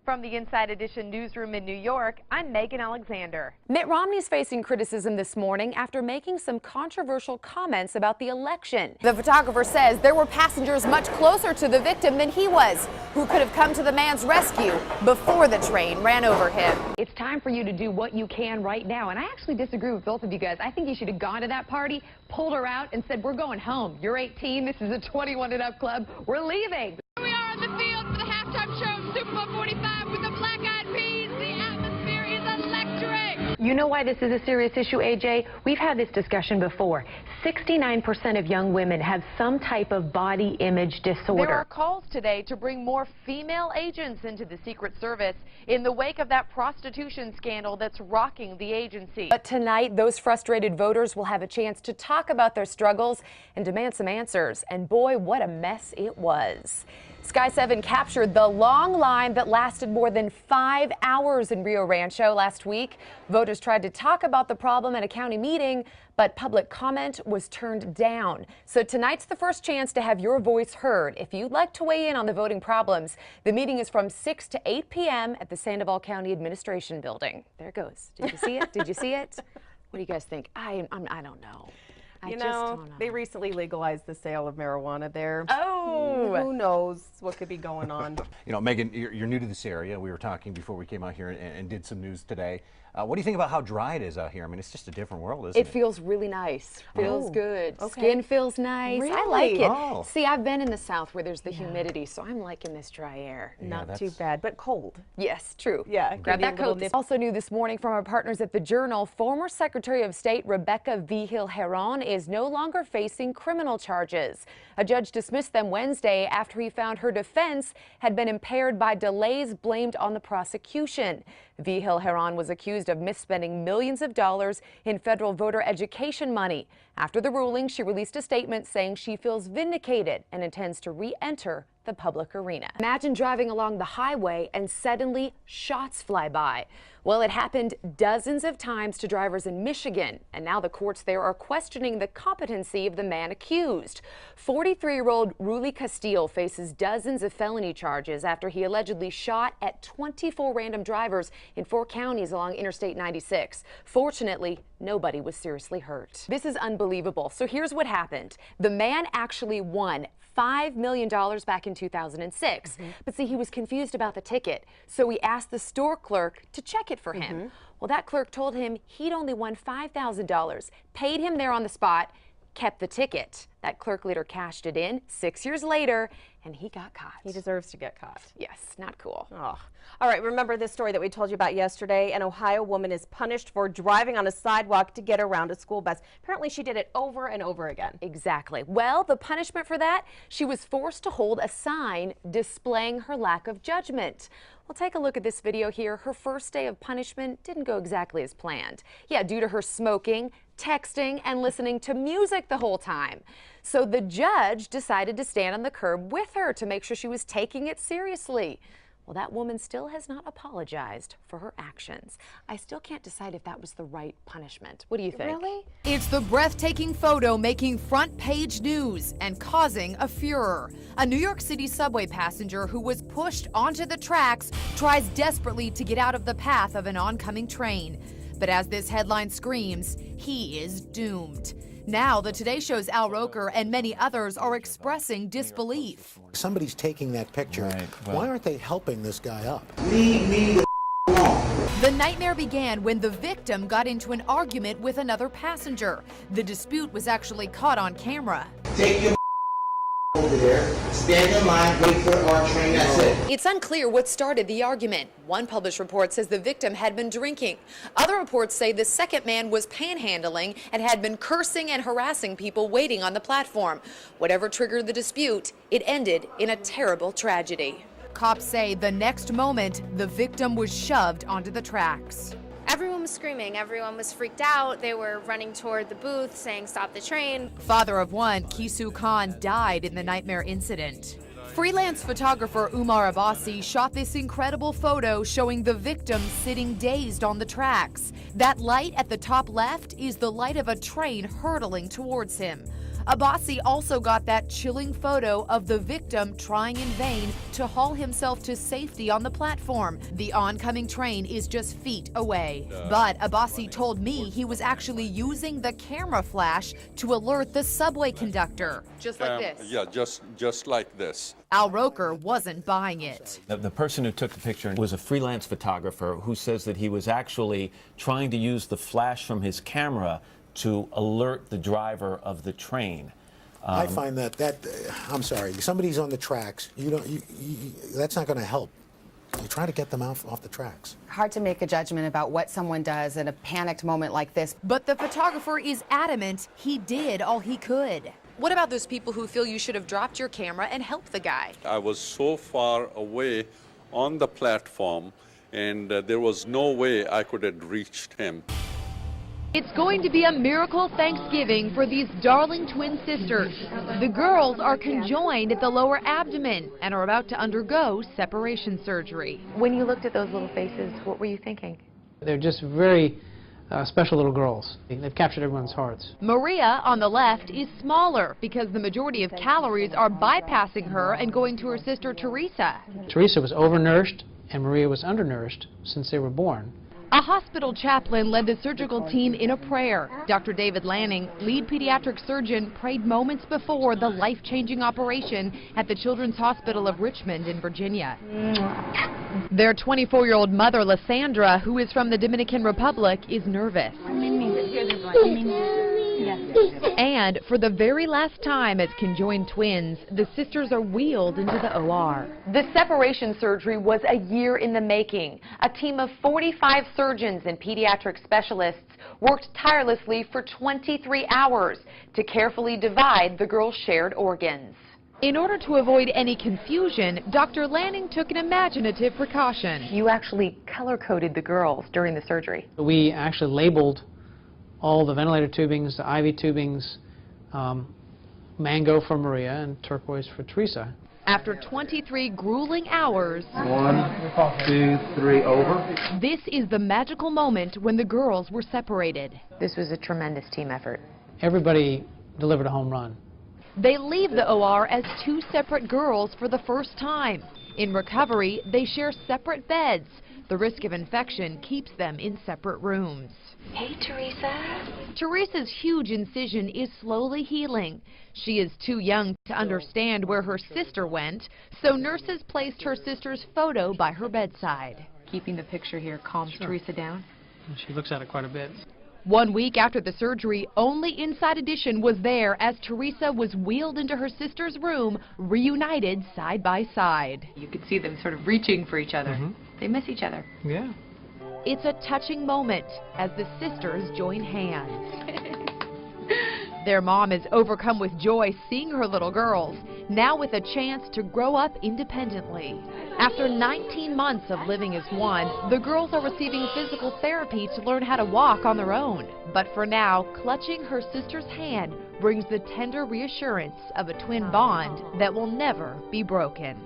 From the Inside Edition newsroom in New York, I'm Megan Alexander. Mitt Romney's facing criticism this morning after making some controversial comments about the election. The photographer says there were passengers much closer to the victim than he was, who could have come to the man's rescue before the train ran over him. It's time for you to do what you can right now. And I actually disagree with both of you guys. I think you should have gone to that party, pulled her out, and said, we're going home. You're 18. This is a 21 and up club. We're leaving. We are on the field for the halftime show of Super Bowl 45 with the Black Eyed Peas. The atmosphere is electric. You know why this is a serious issue, AJ? We've had this discussion before. 69% of young women have some type of body image disorder. There are calls today to bring more female agents into the Secret Service in the wake of that prostitution scandal that's rocking the agency. But tonight, those frustrated voters will have a chance to talk about their struggles and demand some answers. And boy, what a mess it was. Sky 7 captured the long line that lasted more than 5 hours in Rio Rancho last week. Voters tried to talk about the problem at a county meeting, but public comment was turned down. So tonight's the first chance to have your voice heard. If you'd like to weigh in on the voting problems, the meeting is from 6 to 8 p.m. at the Sandoval County Administration Building. There it goes. Did you see it? Did you see it? What do you guys think? I don't know. You know, they recently legalized the sale of marijuana there. Oh! Who knows what could be going on? You know, Megan, you're new to this area. We were talking before we came out here and did some news today. What do you think about how dry it is out here? I mean, it's just a different world, isn't it? It feels really nice. Feels good. Okay. Skin feels nice. Really? I like it. Oh. See, I've been in the South where there's the humidity, so I'm liking this dry air. Not too bad, but cold. Yes, true. Yeah, Grab give you that a little coat. nip. Also new this morning from our partners at the Journal, former Secretary of State Rebecca Vigil-Herron is no longer facing criminal charges. A judge dismissed them Wednesday after he found her defense had been impaired by delays blamed on the prosecution. Vigil-Herron was accused of misspending millions of dollars in federal voter education money. After the ruling, she released a statement saying she feels vindicated and intends to re-enter the public arena. Imagine driving along the highway and suddenly shots fly by. Well, it happened dozens of times to drivers in Michigan, and now the courts there are questioning the competency of the man accused. 43-year-old Ruli Castile faces dozens of felony charges after he allegedly shot at 24 random drivers in 4 counties along Interstate 96. Fortunately, nobody was seriously hurt. This is unbelievable. So here's what happened. The man actually won $5 million back in 2006. But see, he was confused about the ticket, so he asked the store clerk to check it for him. Well, that clerk told him he'd only won $5,000, paid him there on the spot, kept the ticket. That clerk later cashed it in 6 years later, and he got caught. He deserves to get caught. Yes, not cool. Oh. All right, remember this story that we told you about yesterday? An Ohio woman is punished for driving on a sidewalk to get around a school bus. Apparently, she did it over and over again. Exactly. Well, the punishment for that, she was forced to hold a sign displaying her lack of judgment. Well, take a look at this video here. Her first day of punishment didn't go exactly as planned. Yeah, due to her smoking, texting, and listening to music the whole time. So the judge decided to stand on the curb with her to make sure she was taking it seriously. Well, that woman still has not apologized for her actions. I still can't decide if that was the right punishment. What do you think? Really? It's the breathtaking photo making front page news and causing a furor. A New York City subway passenger who was pushed onto the tracks tries desperately to get out of the path of an oncoming train. But as this headline screams, he is doomed. Now, the Today Show's Al Roker and many others are expressing disbelief. Somebody's taking that picture. Why aren't they helping this guy up? Leave me the alone. The nightmare began when the victim got into an argument with another passenger. The dispute was actually caught on camera. Take your over there, stand in line, wait for our train, that's it. It's unclear what started the argument. One published report says the victim had been drinking. Other reports say the second man was panhandling and had been cursing and harassing people waiting on the platform. Whatever triggered the dispute, it ended in a terrible tragedy. Cops say the next moment, the victim was shoved onto the tracks. Everyone was screaming. Everyone was freaked out. They were running toward the booth saying, "Stop the train." Father of one, Kisu Khan, died in the nightmare incident. Freelance photographer Umar Abbasi shot this incredible photo showing the victim sitting dazed on the tracks. That light at the top left is the light of a train hurtling towards him. Abbasi also got that chilling photo of the victim trying in vain to haul himself to safety on the platform. The oncoming train is just feet away. But Abbasi told me he was actually using the camera flash to alert the subway conductor. Just like this. Yeah, just like this. Al Roker wasn't buying it. The person who took the picture was a freelance photographer who says that he was actually trying to use the flash from his camera to alert the driver of the train. I find that I'm sorry, somebody's on the tracks. That's not going to help. You try to get them off the tracks. Hard to make a judgment about what someone does in a panicked moment like this. But the photographer is adamant he did all he could. What about those people who feel you should have dropped your camera and helped the guy? I was so far away on the platform, and there was no way I could have reached him. It's going to be a miracle Thanksgiving for these darling twin sisters. The girls are conjoined at the lower abdomen and are about to undergo separation surgery. When you looked at those little faces, what were you thinking? They're just very special little girls. They've captured everyone's hearts. Maria, on the left, is smaller because the majority of calories are bypassing her and going to her sister Teresa. Teresa was overnourished and Maria was undernourished since they were born. A hospital chaplain led the surgical team in a prayer. Dr. David Lanning, lead pediatric surgeon, prayed moments before the life-changing operation at the Children's Hospital of Richmond in Virginia. Their 24-year-old mother, Lysandra, who is from the Dominican Republic, is nervous. And for the very last time as conjoined twins, the sisters are wheeled into the OR. The separation surgery was a year in the making. A team of 45 surgeons and pediatric specialists worked tirelessly for 23 hours to carefully divide the girls' shared organs. In order to avoid any confusion, Dr. Lanning took an imaginative precaution. You actually color-coded the girls during the surgery. We actually labeled all the ventilator tubings, the IV tubings, mango for Maria and turquoise for Teresa. After 23 grueling hours, 1, 2, 3, over. This is the magical moment when the girls were separated. This was a tremendous team effort. Everybody delivered a home run. They leave the OR as two separate girls for the first time. In recovery, they share separate beds. The risk of infection keeps them in separate rooms. Hey, Teresa. Teresa's huge incision is slowly healing. She is too young to understand where her sister went, so nurses placed her sister's photo by her bedside. Keeping the picture here calms Teresa down. She looks at it quite a bit. 1 week after the surgery, only Inside Edition was there as Teresa was wheeled into her sister's room, reunited side by side. You could see them sort of reaching for each other. They miss each other. Yeah. It's a touching moment as the sisters join hands. Their mom is overcome with joy seeing her little girls, now with a chance to grow up independently. After 19 months of living as one, the girls are receiving physical therapy to learn how to walk on their own. But for now, clutching her sister's hand brings the tender reassurance of a twin bond that will never be broken.